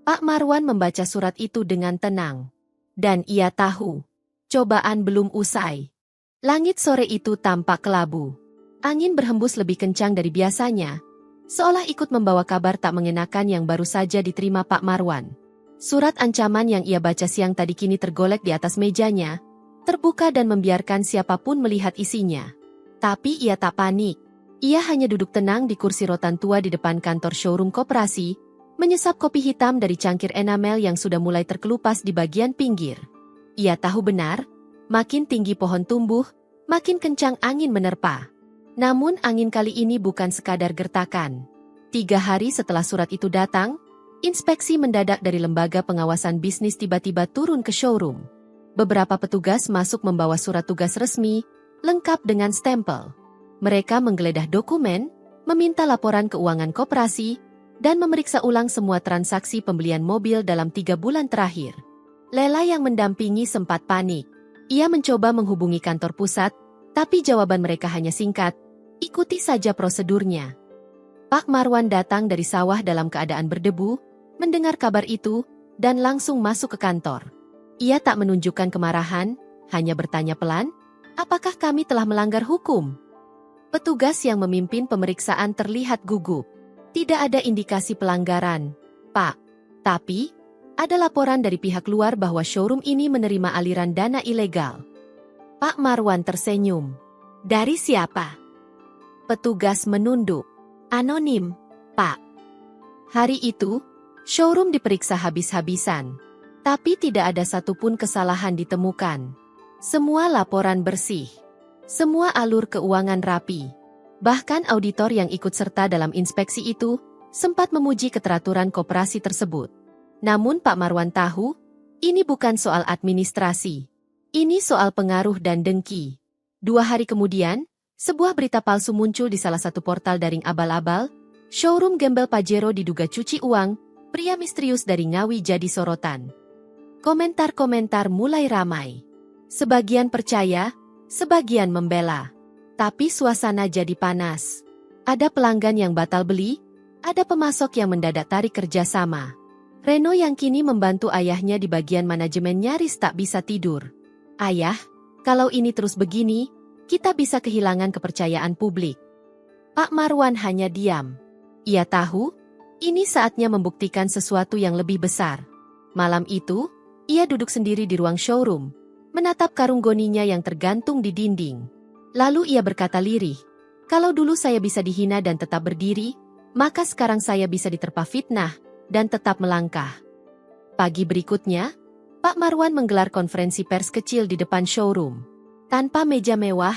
Pak Marwan membaca surat itu dengan tenang. Dan ia tahu, cobaan belum usai. Langit sore itu tampak kelabu. Angin berhembus lebih kencang dari biasanya, seolah ikut membawa kabar tak mengenakan yang baru saja diterima Pak Marwan. Surat ancaman yang ia baca siang tadi kini tergolek di atas mejanya, terbuka dan membiarkan siapapun melihat isinya. Tapi ia tak panik. Ia hanya duduk tenang di kursi rotan tua di depan kantor showroom koperasi, menyesap kopi hitam dari cangkir enamel yang sudah mulai terkelupas di bagian pinggir. Ia tahu benar, makin tinggi pohon tumbuh, makin kencang angin menerpa. Namun angin kali ini bukan sekadar gertakan. 3 hari setelah surat itu datang, inspeksi mendadak dari lembaga pengawasan bisnis tiba-tiba turun ke showroom. Beberapa petugas masuk membawa surat tugas resmi, lengkap dengan stempel. Mereka menggeledah dokumen, meminta laporan keuangan koperasi, dan memeriksa ulang semua transaksi pembelian mobil dalam 3 bulan terakhir. Lela yang mendampingi sempat panik. Ia mencoba menghubungi kantor pusat, tapi jawaban mereka hanya singkat, ikuti saja prosedurnya. Pak Marwan datang dari sawah dalam keadaan berdebu, mendengar kabar itu, dan langsung masuk ke kantor. Ia tak menunjukkan kemarahan, hanya bertanya pelan, apakah kami telah melanggar hukum? Petugas yang memimpin pemeriksaan terlihat gugup. Tidak ada indikasi pelanggaran, Pak. Tapi, ada laporan dari pihak luar bahwa showroom ini menerima aliran dana ilegal. Pak Marwan tersenyum. Dari siapa? Petugas menunduk. Anonim, Pak. Hari itu, showroom diperiksa habis-habisan. Tapi tidak ada satupun kesalahan ditemukan. Semua laporan bersih. Semua alur keuangan rapi. Bahkan auditor yang ikut serta dalam inspeksi itu sempat memuji keteraturan koperasi tersebut. Namun Pak Marwan tahu, ini bukan soal administrasi. Ini soal pengaruh dan dengki. 2 hari kemudian, sebuah berita palsu muncul di salah satu portal daring abal-abal. Showroom gembel Pajero diduga cuci uang, pria misterius dari Ngawi jadi sorotan. Komentar-komentar mulai ramai. Sebagian percaya, sebagian membela. Tapi suasana jadi panas. Ada pelanggan yang batal beli, ada pemasok yang mendadak tarik kerjasama. Reno yang kini membantu ayahnya di bagian manajemen nyaris tak bisa tidur. Ayah, kalau ini terus begini, kita bisa kehilangan kepercayaan publik. Pak Marwan hanya diam. Ia tahu, ini saatnya membuktikan sesuatu yang lebih besar. Malam itu, ia duduk sendiri di ruang showroom, menatap karung goninya yang tergantung di dinding. Lalu ia berkata lirih, kalau dulu saya bisa dihina dan tetap berdiri, maka sekarang saya bisa diterpa fitnah dan tetap melangkah. Pagi berikutnya, Pak Marwan menggelar konferensi pers kecil di depan showroom. Tanpa meja mewah,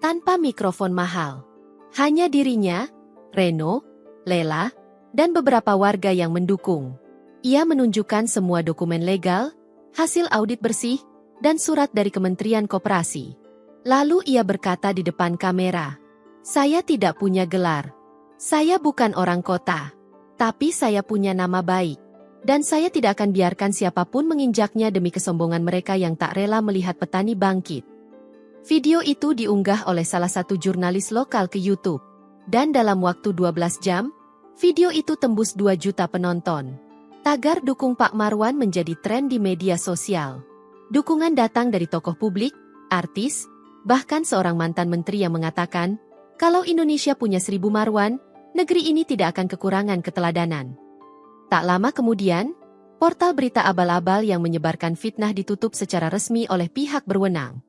tanpa mikrofon mahal. Hanya dirinya, Reno, Lela, dan beberapa warga yang mendukung. Ia menunjukkan semua dokumen legal, hasil audit bersih, dan surat dari Kementerian Koperasi. Lalu ia berkata di depan kamera, saya tidak punya gelar. Saya bukan orang kota. Tapi saya punya nama baik. Dan saya tidak akan biarkan siapapun menginjaknya demi kesombongan mereka yang tak rela melihat petani bangkit. Video itu diunggah oleh salah satu jurnalis lokal ke YouTube. Dan dalam waktu 12 jam, video itu tembus 2 juta penonton. Tagar dukung Pak Marwan menjadi tren di media sosial. Dukungan datang dari tokoh publik, artis, bahkan seorang mantan menteri yang mengatakan, kalau Indonesia punya 1000 Marwan, negeri ini tidak akan kekurangan keteladanan. Tak lama kemudian, portal berita abal-abal yang menyebarkan fitnah ditutup secara resmi oleh pihak berwenang.